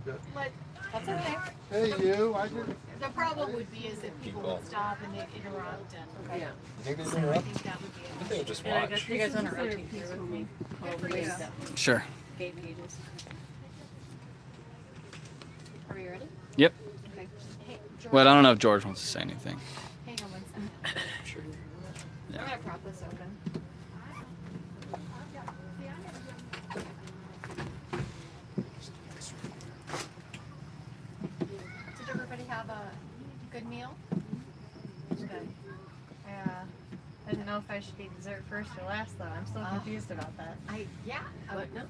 But that's okay. Hey, you. I didn't. The problem would be is if people would stop and they'd interrupt and. Yeah. You think they'd So I interrupt? think that would be I think they'll just And I watch. guess you guys want to rotate here with me. Sure. Gay pages. Are we ready? Yep. Okay. Hey, George, Well, I don't know if George wants to say anything. hang on one second. Sure. I'm gonna prop this open. Did everybody have a good meal? Good. I didn't know if I should eat dessert first or last, though. I'm still confused about that. What? No.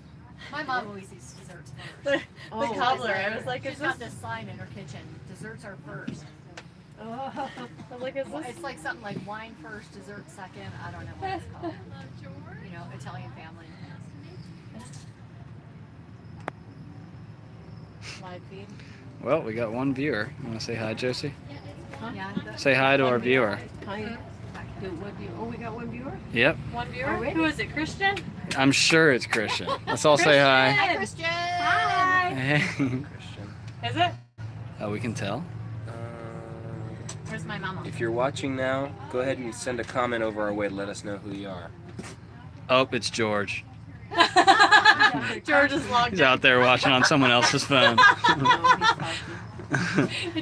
My mom always eats desserts first. The cobbler, I was like, She's is got this... this sign in her kitchen. Desserts are first. Oh, I was like, is this... It's like something like wine first, dessert second. I don't know what it's called. You know, Italian family. Live feed? Well, we got one viewer. You want to say hi, Josie? Yeah. Say hi to our viewer. Hi. Oh, we got one viewer? Yep. One viewer? Already? Who is it, Christian? I'm sure it's Christian. Let's all say hi. Hi, Christian. Hi! Hey. Christian. Is it? Oh, we can tell. Where's my mama? If you're watching now, go ahead and send a comment over our way to let us know who you are. Oh, it's George. George is logged He's in. out there watching on someone else's phone.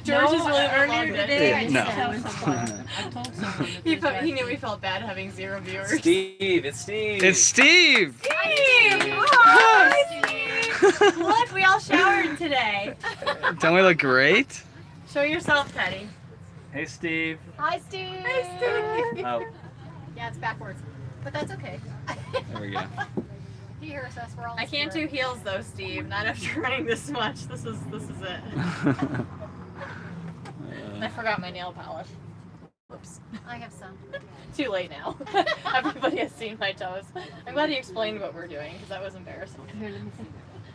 George is really earlier today. No. I told someone that He knew we felt bad having 0 viewers. Steve, it's Steve. It's Steve. Steve! Hi, Steve! Look, we all showered today. Don't we look great? Show yourself, Teddy. Hey, Steve. Hi, Steve. Hi, Steve. Oh, Yeah, it's backwards, but that's okay. there we go. He hears us. We're all. I can't do heels though, Steve. Not after running this much. This is it. I forgot my nail polish. Whoops. I have some. Too late now. Everybody has seen my toes. I'm glad you explained what we're doing because that was embarrassing. Here, let me see.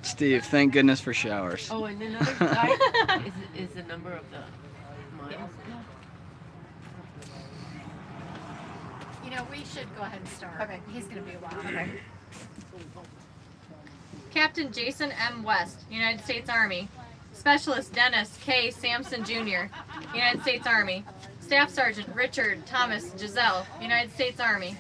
Steve, thank goodness for showers. Oh, and another guy is the number of the miles. You know, we should go ahead and start. Okay. He's gonna be a while. Okay. Captain Jason M. West, United States Army. Specialist Dennis K. Sampson Jr., United States Army. Staff Sergeant Richard Thomas Giselle, United States Army.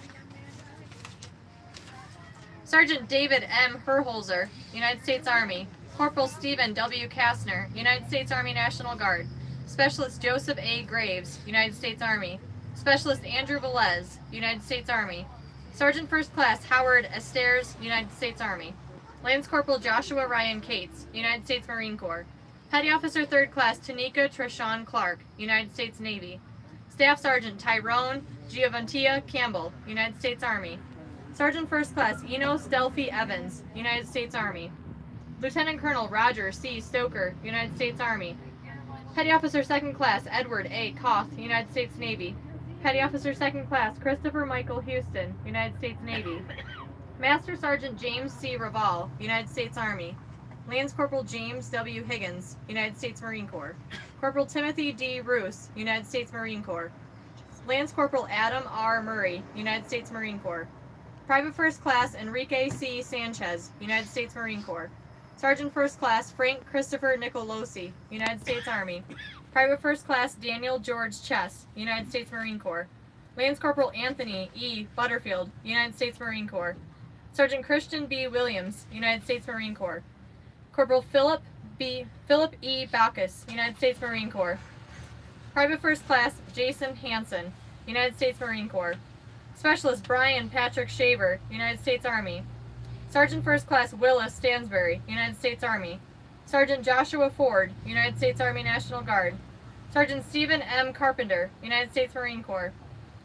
Sergeant David M. Herholzer, United States Army. Corporal Stephen W. Kastner, United States Army National Guard. Specialist Joseph A. Graves, United States Army. Specialist Andrew Velez, United States Army. Sergeant First Class Howard Esters, United States Army. Lance Corporal Joshua Ryan Cates, United States Marine Corps. Petty Officer Third Class Tanika Treshawn Clark, United States Navy. Staff Sergeant Tyrone Giovantia Campbell, United States Army. Sergeant First Class Enos Delphi Evans, United States Army. Lieutenant Colonel Roger C. Stoker, United States Army. Petty Officer Second Class Edward A. Koth, United States Navy. Petty Officer Second Class Christopher Michael Houston, United States Navy. Master Sergeant James C. Raval, United States Army. Lance Corporal James W. Higgins, United States Marine Corps. Corporal Timothy D. Roos, United States Marine Corps. Lance Corporal Adam R. Murray, United States Marine Corps. Private First Class Enrique C. Sanchez, United States Marine Corps. Sergeant First Class Frank Christopher Nicolosi, United States Army. Private First Class Daniel George Chess, United States Marine Corps. Lance Corporal Anthony E. Butterfield, United States Marine Corps. Sergeant Christian B. Williams, United States Marine Corps. Corporal Philip E. Bacchus, United States Marine Corps. Private First Class Jason Hansen, United States Marine Corps. Specialist Brian Patrick Shaver, United States Army. Sergeant First Class Willis Stansbury, United States Army. Sergeant Joshua Ford, United States Army National Guard. Sergeant Stephen M. Carpenter, United States Marine Corps.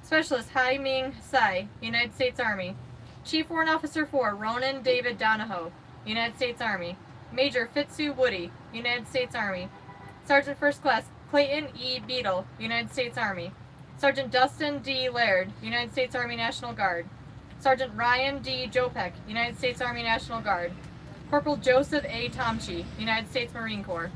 Specialist Hai Ming Tsai, United States Army. Chief Warrant Officer 4 Ronan David Donahoe, United States Army. Major Fitzu Woody, United States Army. Sergeant First Class Clayton E. Beadle, United States Army. Sergeant Dustin D. Laird, United States Army National Guard. Sergeant Ryan D. Jopek, United States Army National Guard. Corporal Joseph A. Tomchi, United States Marine Corps.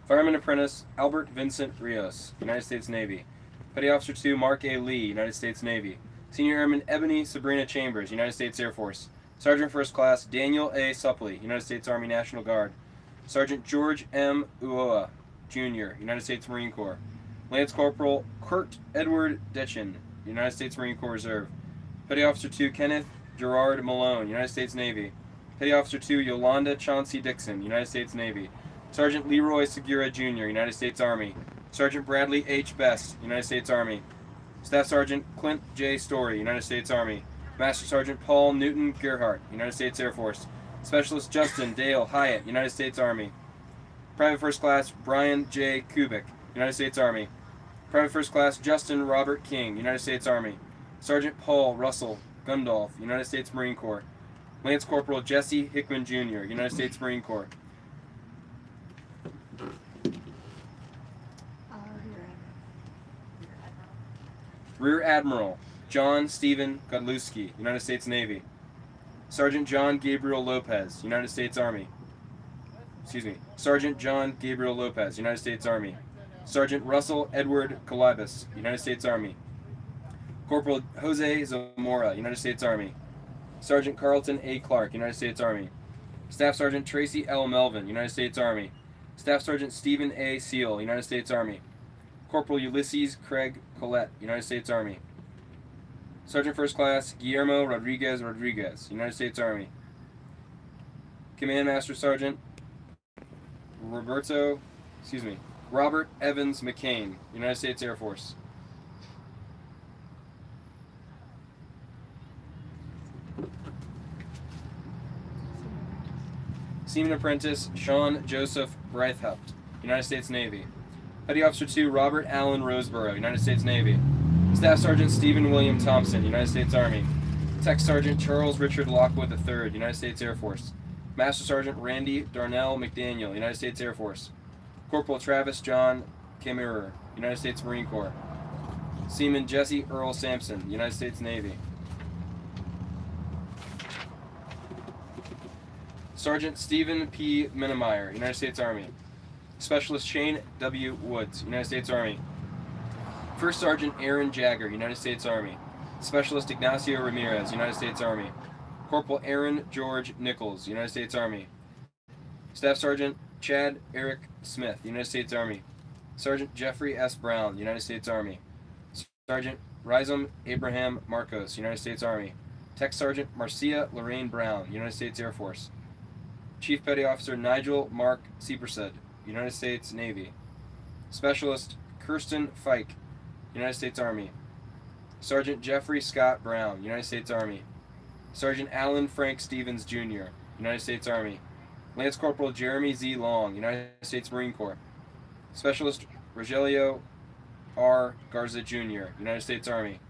Fireman Apprentice Albert Vincent Rios, United States Navy. Petty Officer 2, Mark A. Lee, United States Navy. Senior Airman Ebony Sabrina Chambers, United States Air Force. Sergeant First Class Daniel A. Suppley, United States Army National Guard. Sergeant George M. Uoa, Jr., United States Marine Corps. Lance Corporal Kurt Edward Detchen, United States Marine Corps Reserve. Petty Officer 2, Kenneth Gerard Malone, United States Navy. Petty Officer 2, Yolanda Chauncey Dixon, United States Navy. Sergeant Leroy Segura, Jr., United States Army. Sergeant Bradley H. Best, United States Army. Staff Sergeant Clint J. Story, United States Army. Master Sergeant Paul Newton Gerhardt, United States Air Force. Specialist Justin Dale Hyatt, United States Army. Private First Class Brian J. Kubik, United States Army. Private First Class Justin Robert King, United States Army. Sergeant Paul Russell Gundolf, United States Marine Corps. Lance Corporal Jesse Hickman, Jr., United States Marine Corps. Rear Admiral John Stephen Godlewski, United States Navy. Sergeant John Gabriel Lopez, United States Army. Sergeant John Gabriel Lopez, United States Army. Sergeant Russell Edward Colibus, United States Army. Corporal Jose Zamora, United States Army. Sergeant Carlton A. Clark, United States Army. Staff Sergeant Tracy L. Melvin, United States Army. Staff Sergeant Stephen A. Seal, United States Army. Corporal Ulysses Craig Collette, United States Army. Sergeant First Class Guillermo Rodriguez Rodriguez, United States Army. Command Master Sergeant Robert Evans McCain, United States Air Force. Seaman Apprentice Sean Joseph Breithaupt, United States Navy. Petty Officer 2, Robert Allen Roseborough, United States Navy. Staff Sergeant Stephen William Thompson, United States Army. Tech Sergeant Charles Richard Lockwood III, United States Air Force. Master Sergeant Randy Darnell McDaniel, United States Air Force. Corporal Travis John Camerer, United States Marine Corps. Seaman Jesse Earl Sampson, United States Navy. Sergeant Stephen P. Minemeyer, United States Army. Specialist Shane W. Woods, United States Army. First Sergeant Aaron Jagger, United States Army. Specialist Ignacio Ramirez, United States Army. Corporal Aaron George Nichols, United States Army. Staff Sergeant Chad Eric Smith, United States Army. Sergeant Jeffrey S. Brown, United States Army. Sergeant Rizam Abraham Marcos, United States Army. Tech Sergeant Marcia Lorraine Brown, United States Air Force. Chief Petty Officer Nigel Mark Seepersed, United States Navy. Specialist Kirsten Fike, United States Army. Sergeant Jeffrey Scott Brown, United States Army. Sergeant Alan Frank Stevens, Jr., United States Army. Lance Corporal Jeremy Z. Long, United States Marine Corps. Specialist Rogelio R. Garza, Jr., United States Army.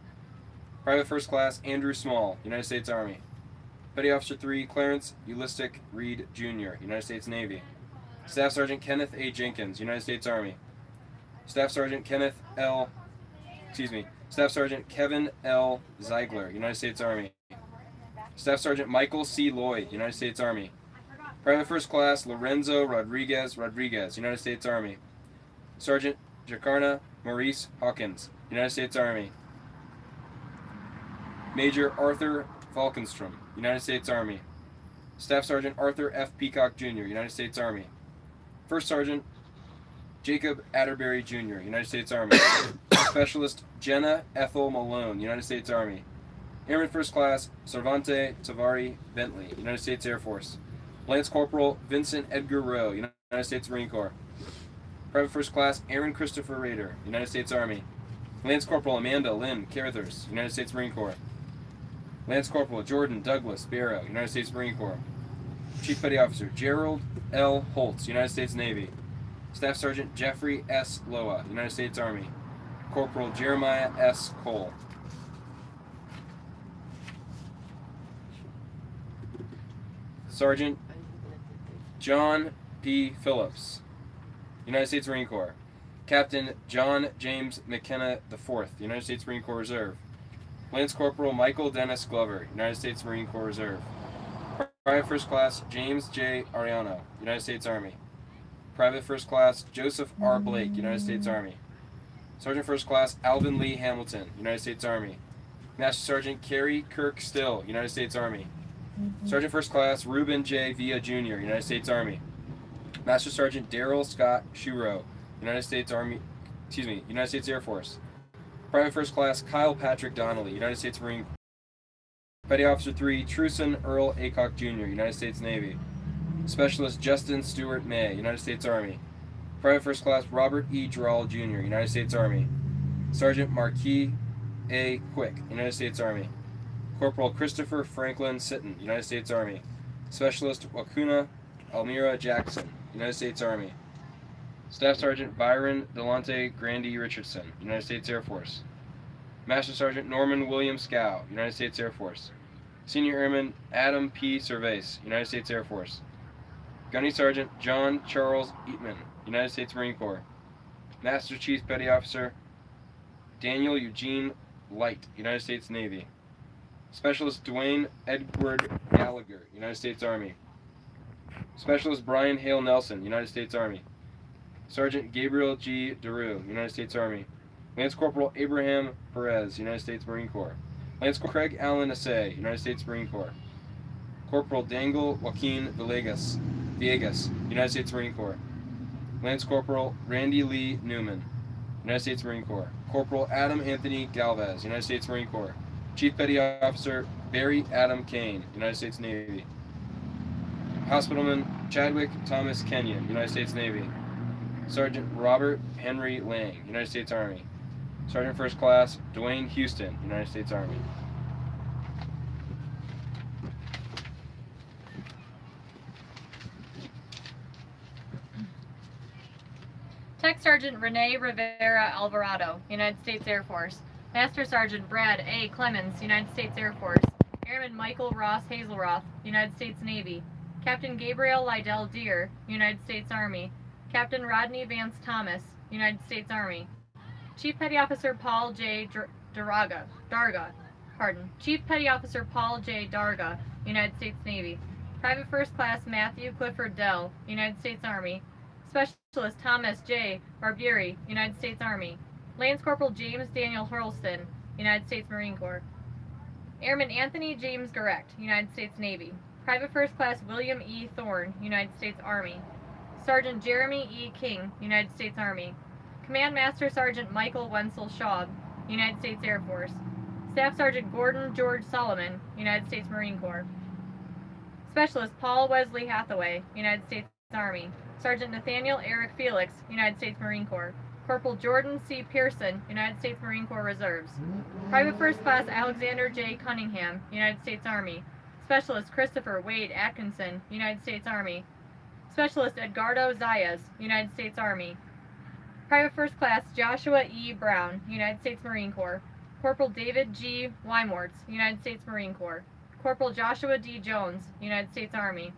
Private First Class Andrew Small, United States Army. Petty Officer 3, Clarence Ulistic Reed, Jr., United States Navy. Staff Sergeant Kenneth A. Jenkins, United States Army. Staff Sergeant Staff Sergeant Kevin L. Ziegler, United States Army. Staff Sergeant Michael C. Lloyd, United States Army. Private First Class Lorenzo Rodriguez Rodriguez, United States Army. Sergeant Jacarna Maurice Hawkins, United States Army. Major Arthur Falkenstrom, United States Army. Staff Sergeant Arthur F. Peacock, Jr., United States Army. First Sergeant Jacob Atterbury, Jr., United States Army. Specialist Jenna Ethel Malone, United States Army. Airman First Class Servante Tavari Bentley, United States Air Force. Lance Corporal Vincent Edgar Rowe, United States Marine Corps. Private First Class Aaron Christopher Rader, United States Army. Lance Corporal Amanda Lynn Carruthers, United States Marine Corps. Lance Corporal Jordan Douglas Barrow, United States Marine Corps. Chief Petty Officer Gerald L. Holtz, United States Navy. Staff Sergeant Jeffrey S. Loa, United States Army. Corporal Jeremiah S. Cole. Sergeant John P. Phillips, United States Marine Corps. Captain John James McKenna IV, United States Marine Corps Reserve. Lance Corporal Michael Dennis Glover, United States Marine Corps Reserve. Private First Class James J. Ariano, United States Army. Private First Class Joseph R. Blake, United States Army. Sergeant First Class Alvin Lee Hamilton, United States Army. Master Sergeant Carrie Kirk Still, United States Army. Sergeant First Class Reuben J. Villa Jr., United States Army. Master Sergeant Daryl Scott Shuro, United States Air Force. Private First Class Kyle Patrick Donnelly, United States Marine Corps. Petty Officer 3 Truson Earl Aycock Jr., United States Navy. Specialist Justin Stewart May, United States Army. Private First Class Robert E. Drawell Jr., United States Army. Sergeant Marquis A. Quick, United States Army. Corporal Christopher Franklin Sitton, United States Army. Specialist Wakuna Almira Jackson, United States Army. Staff Sergeant Byron Delonte Grandy Richardson, United States Air Force. Master Sergeant Norman William Scow, United States Air Force. Senior Airman Adam P. Cervase, United States Air Force. Gunny Sergeant John Charles Eatman, United States Marine Corps. Master Chief Petty Officer Daniel Eugene Light, United States Navy. Specialist Dwayne Edward Gallagher, United States Army. Specialist Brian Hale Nelson, United States Army. Sergeant Gabriel G. DeRue, United States Army. Lance Corporal Abraham Perez, United States Marine Corps. Lance Corporal Craig Allen Assay, United States Marine Corps. Corporal Dangle Joaquin Villegas, United States Marine Corps. Lance Corporal Randy Lee Newman, United States Marine Corps. Corporal Adam Anthony Galvez, United States Marine Corps. Chief Petty Officer Barry Adam Kane, United States Navy. Hospitalman Chadwick Thomas Kenyon, United States Navy. Sergeant Robert Henry Lang, United States Army. Sergeant First Class Dwayne Houston, United States Army. Tech Sergeant Renee Rivera Alvarado, United States Air Force. Master Sergeant Brad A. Clemens, United States Air Force. Airman Michael Ross Hazelroth, United States Navy. Captain Gabriel Lydell Deer, United States Army. Captain Rodney Vance Thomas, United States Army. Chief Petty Officer Paul J. Darga, Chief Petty Officer Paul J. Darga, United States Navy. Private First Class Matthew Clifford Dell, United States Army. Specialist Thomas J. Barbieri, United States Army. Lance Corporal James Daniel Hurlston, United States Marine Corps. Airman Anthony James Garrett, United States Navy. Private First Class William E. Thorne, United States Army. Sergeant Jeremy E. King, United States Army. Command Master Sergeant Michael Wenzel Schaub, United States Air Force. Staff Sergeant Gordon George Solomon, United States Marine Corps. Specialist Paul Wesley Hathaway, United States Army. Sergeant Nathaniel Eric Felix, United States Marine Corps. Corporal Jordan C. Pearson, United States Marine Corps Reserves. Private First Class Alexander J. Cunningham, United States Army. Specialist Christopher Wade Atkinson, United States Army. Specialist Edgardo Zayas, United States Army. Private First Class Joshua E. Brown, United States Marine Corps. Corporal David G. Wymorts, United States Marine Corps. Corporal Joshua D. Jones, United States Army.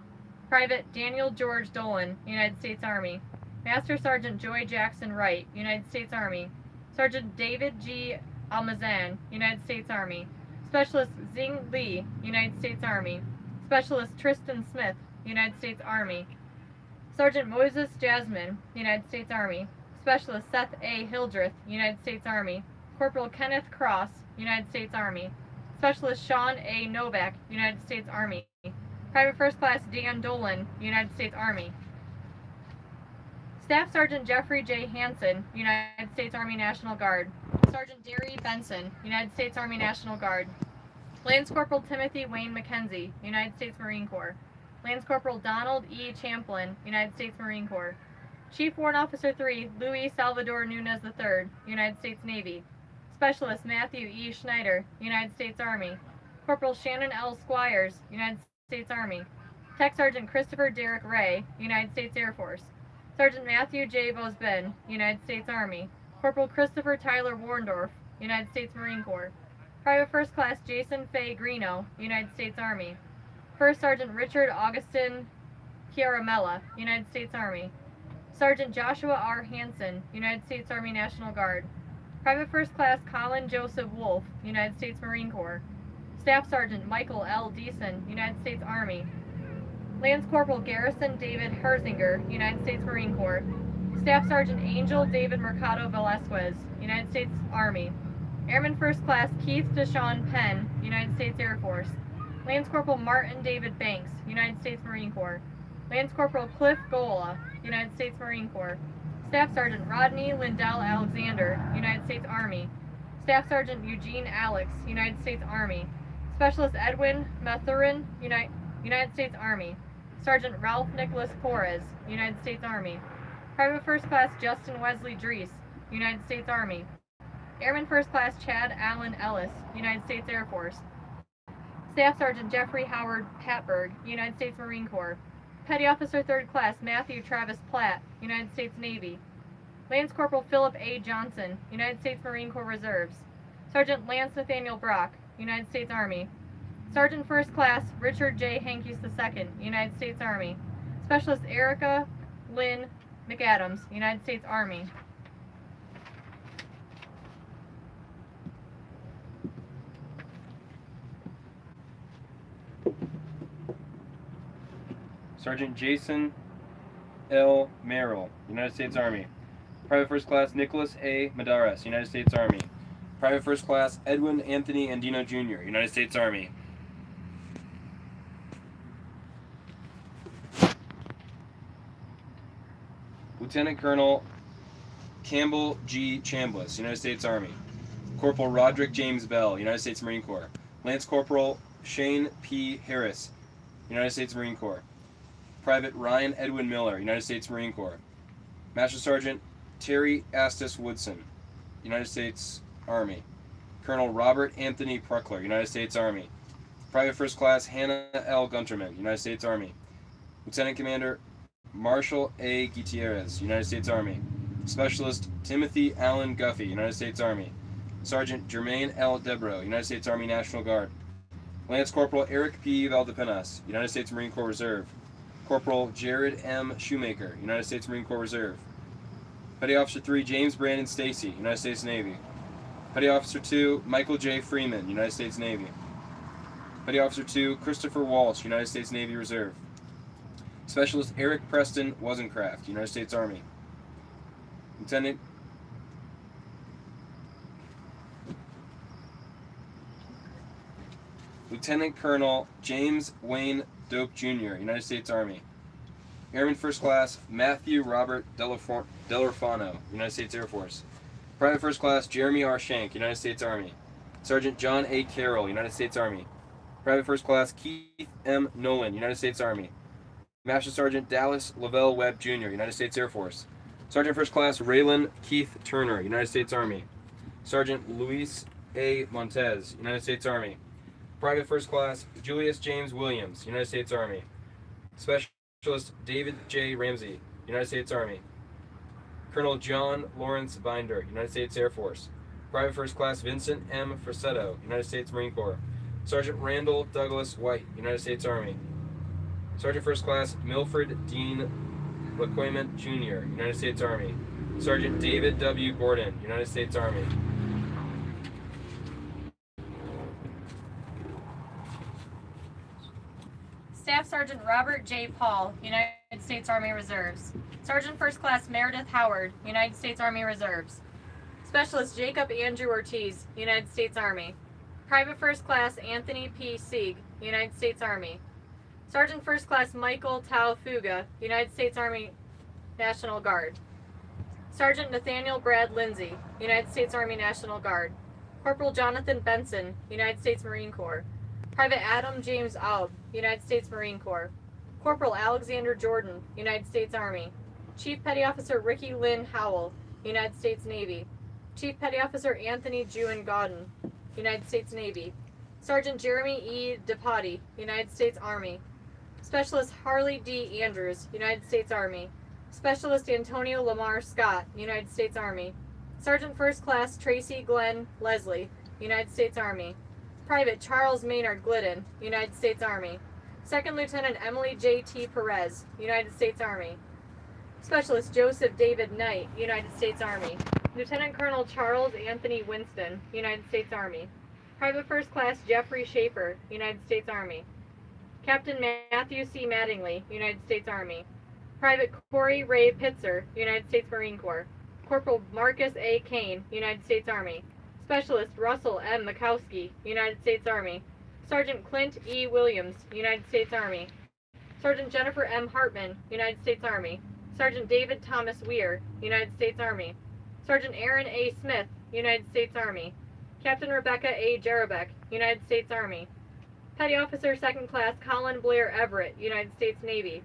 Private Daniel George Dolan, United States Army. Master Sergeant Joy Jackson Wright, United States Army. Sergeant David G. Almazan, United States Army. Specialist Zing Lee, United States Army. Specialist Tristan Smith, United States Army. Sergeant Moses Jasmine, United States Army. Specialist Seth A. Hildreth, United States Army. Corporal Kenneth Cross, United States Army. Specialist Sean A. Novak, United States Army. Private First Class Dan Dolan, United States Army. Staff Sergeant Jeffrey J. Hansen, United States Army National Guard. Sergeant Derry Benson, United States Army National Guard. Lance Corporal Timothy Wayne McKenzie, United States Marine Corps. Lance Corporal Donald E. Champlin, United States Marine Corps. Chief Warrant Officer 3, Louis Salvador Nunez III, United States Navy. Specialist Matthew E. Schneider, United States Army. Corporal Shannon L. Squires, United States Army. Tech Sergeant Christopher Derrick Ray, United States Air Force. Sergeant Matthew J. Bosbin, United States Army. Corporal Christopher Tyler Warndorf, United States Marine Corps. Private First Class Jason Fay Greeno, United States Army. First Sergeant Richard Augustin Chiaramella, United States Army. Sergeant Joshua R. Hansen, United States Army National Guard. Private First Class Colin Joseph Wolf, United States Marine Corps. Staff Sergeant Michael L. Deason, United States Army. Lance Corporal Garrison David Herzinger, United States Marine Corps. Staff Sergeant Angel David Mercado Velasquez, United States Army. Airman First Class Keith Deshawn Penn, United States Air Force. Lance Corporal Martin David Banks, United States Marine Corps. Lance Corporal Cliff Gola, United States Marine Corps. Staff Sergeant Rodney Lindell Alexander, United States Army. Staff Sergeant Eugene Alex, United States Army. Specialist Edwin Mathurin, United States Army. Sergeant Ralph Nicholas Porres, United States Army. Private First Class Justin Wesley Drees, United States Army. Airman First Class Chad Allen Ellis, United States Air Force. Staff Sergeant Jeffrey Howard Patberg, United States Marine Corps. Petty Officer Third Class Matthew Travis Platt, United States Navy. Lance Corporal Philip A. Johnson, United States Marine Corps Reserves. Sergeant Lance Nathaniel Brock, United States Army. Sergeant First Class Richard J. Hankes II, United States Army. Specialist Erica Lynn McAdams, United States Army. Sergeant Jason L. Merrill, United States Army. Private First Class Nicholas A. Madaras, United States Army. Private First Class Edwin Anthony Andino Jr., United States Army. Lieutenant Colonel Campbell G. Chambliss, United States Army. Corporal Roderick James Bell, United States Marine Corps. Lance Corporal Shane P. Harris, United States Marine Corps. Private Ryan Edwin Miller, United States Marine Corps. Master Sergeant Terry Astis Woodson, United States Army. Colonel Robert Anthony Pruckler, United States Army. Private First Class Hannah L. Gunterman, United States Army. Lieutenant Commander Marshall A. Gutierrez, United States Army. Specialist Timothy Allen Guffey, United States Army. Sergeant Jermaine L. Debro, United States Army National Guard. Lance Corporal Eric P. Valdepenas, United States Marine Corps Reserve. Corporal Jared M. Shoemaker, United States Marine Corps Reserve. Petty Officer 3, James Brandon Stacy, United States Navy. Petty Officer 2, Michael J. Freeman, United States Navy. Petty Officer 2, Christopher Walsh, United States Navy Reserve. Specialist Eric Preston Wozencraft, United States Army. Lieutenant Colonel James Wayne Doak Jr., United States Army. Airman First Class Matthew Robert Delorfano, United States Air Force. Private First Class Jeremy R. Shank, United States Army. Sergeant John A. Carroll, United States Army. Private First Class Keith M. Nolan, United States Army. Master Sergeant Dallas Lavelle Webb Jr., United States Air Force. Sergeant First Class Raylan Keith Turner, United States Army. Sergeant Luis A. Montez, United States Army. Private First Class Julius James Williams, United States Army. Specialist David J. Ramsey, United States Army. Colonel John Lawrence Binder, United States Air Force. Private First Class Vincent M. Frassetto, United States Marine Corps. Sergeant Randall Douglas White, United States Army. Sergeant First Class Milford Dean LeQuayment Jr., United States Army. Sergeant David W. Gordon, United States Army. Staff Sergeant Robert J. Paul, United States Army Reserves. Sergeant First Class Meredith Howard, United States Army Reserves. Specialist Jacob Andrew Ortiz, United States Army. Private First Class Anthony P. Sieg, United States Army. Sergeant First Class Michael Tau Fuga, United States Army National Guard. Sergeant Nathaniel Brad Lindsay, United States Army National Guard. Corporal Jonathan Benson, United States Marine Corps. Private Adam James Aub, United States Marine Corps. Corporal Alexander Jordan, United States Army. Chief Petty Officer Ricky Lynn Howell, United States Navy. Chief Petty Officer Anthony Jewin Godden, United States Navy. Sergeant Jeremy E. DePotti, United States Army. Specialist Harley D. Andrews, United States Army. Specialist Antonio Lamar Scott, United States Army. Sergeant First Class Tracy Glenn Leslie, United States Army. Private Charles Maynard Glidden, United States Army. Second Lieutenant Emily J.T. Perez, United States Army. Specialist Joseph David Knight, United States Army. Lieutenant Colonel Charles Anthony Winston, United States Army. Private First Class Jeffrey Schaefer, United States Army. Captain Matthew C. Mattingly, United States Army. Private Corey Ray Pitzer, United States Marine Corps. Corporal Marcus A. Kane, United States Army. Specialist Russell M. Mikowski, United States Army. Sergeant Clint E. Williams, United States Army. Sergeant Jennifer M. Hartman, United States Army. Sergeant David Thomas Weir, United States Army. Sergeant Aaron A. Smith, United States Army. Captain Rebecca A. Jarabek, United States Army. Petty Officer 2nd Class Colin Blair Everett, United States Navy.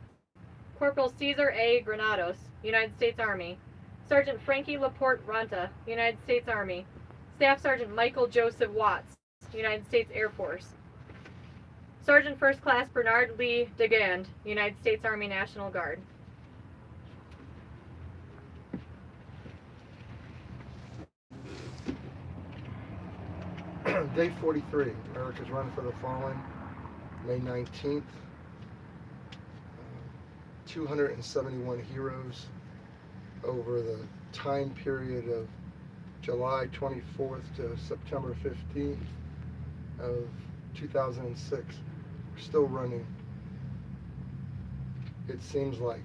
Corporal Cesar A. Granados, United States Army. Sergeant Frankie Laporte Ronta, United States Army. Staff Sergeant Michael Joseph Watts, United States Air Force. Sergeant First Class Bernard Lee DeGand, United States Army National Guard. Day 43, America's Run for the Fallen, May 19th. 271 heroes over the time period of July 24th to September 15th of 2006. We're still running. It seems like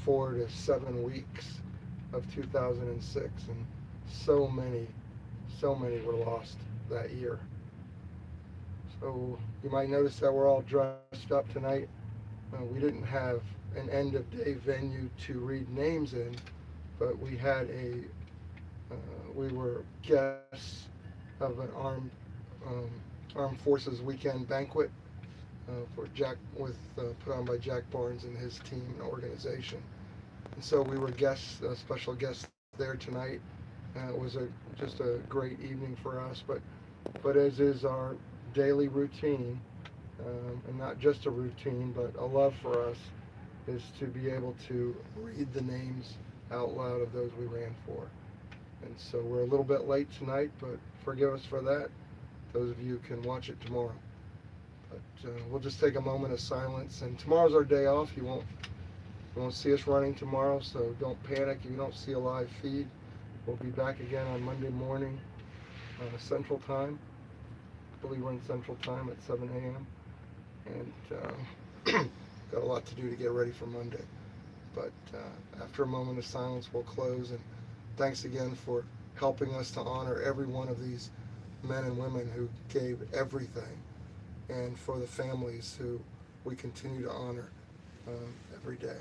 4 to 7 weeks of 2006, and so many were lost that year. So you might notice that we're all dressed up tonight. We didn't have an end of day venue to read names in, but we had we were guests of an armed forces weekend banquet put on by Jack Barnes and his team and organization. And so we were guests, special guests there tonight. It was just a great evening for us, but as is our daily routine, and not just a routine, but a love for us, is to be able to read the names out loud of those we ran for. And so we're a little bit late tonight, but forgive us for that. Those of you can watch it tomorrow. But we'll just take a moment of silence, and tomorrow's our day off. You won't see us running tomorrow, so don't panic if you don't see a live feed. We'll be back again on Monday morning, Central Time. I believe we're in Central Time at 7 a.m. And got a lot to do to get ready for Monday. But after a moment of silence, we'll close. And thanks again for helping us to honor every one of these men and women who gave everything, and for the families who we continue to honor every day.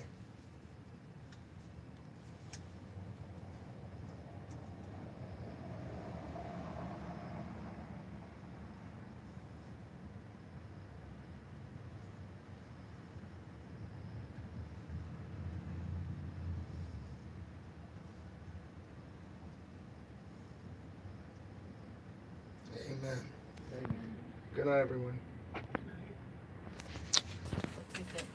Amen. Good night, everyone. Is it